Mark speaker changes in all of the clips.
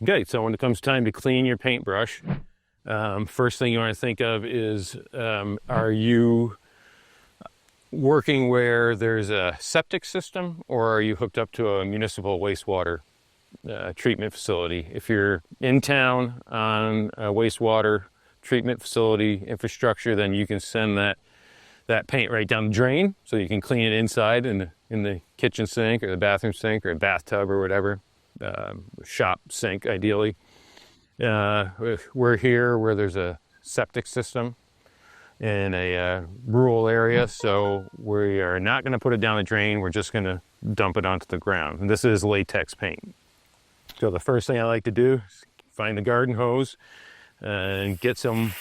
Speaker 1: Okay, so when it comes time to clean your paintbrush, first thing you want to think of is, are you working where there's a septic system, or are you hooked up to a municipal wastewater treatment facility? If you're in town on a wastewater treatment facility infrastructure, then you can send that paint right down the drain, so you can clean it inside in the kitchen sink or the bathroom sink or a bathtub or whatever, shop sink ideally. We're here where there's a septic system in a rural area, so we are not going to put it down the drain. We're just going to dump it onto the ground. And this is latex paint. So the first thing I like to do is find the garden hose and get some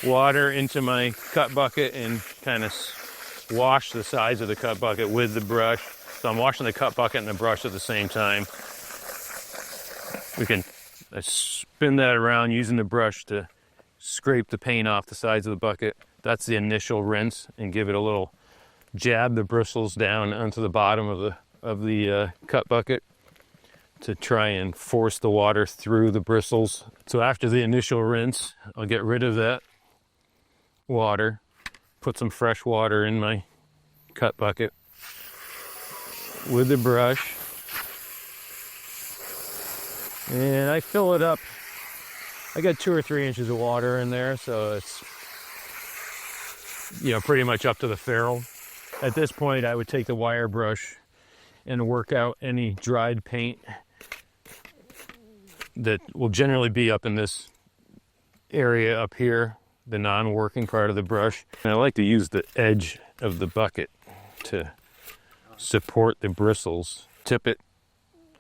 Speaker 1: water into my cut bucket and kind of wash the sides of the cut bucket with the brush. So I'm washing the cut bucket and the brush at the same time. We can spin that around using the brush to scrape the paint off the sides of the bucket. That's the initial rinse, and give it a little jab the bristles down onto the bottom of the cut bucket to try and force the water through the bristles. So after the initial rinse, I'll get rid of that water, put some fresh water in my cut bucket with the brush, and I fill it up. I got 2 or 3 inches of water in there, so it's, pretty much up to the ferrule. At this point, I would take the wire brush and work out any dried paint that will generally be up in this area up here, the non-working part of the brush. And I like to use the edge of the bucket to support the bristles. Tip it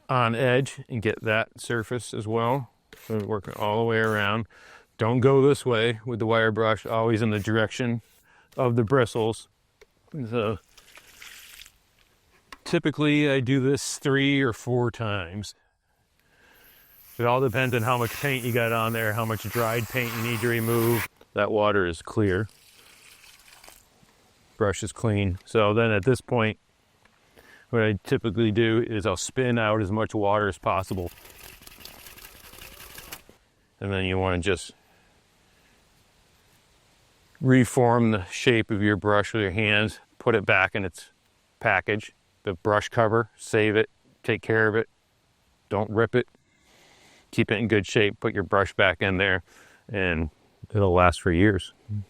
Speaker 1: on edge and get that surface as well. So work it all the way around. Don't go this way with the wire brush, always in the direction of the bristles. So typically I do this 3 or 4 times. It all depends on how much paint you got on there, how much dried paint you need to remove. That water is clear. Brush is clean. So then at this point, what I typically do is I'll spin out as much water as possible. And then you want to just reform the shape of your brush with your hands, put it back in its package, the brush cover, save it, take care of it, don't rip it, keep it in good shape, put your brush back in there, and it'll last for years.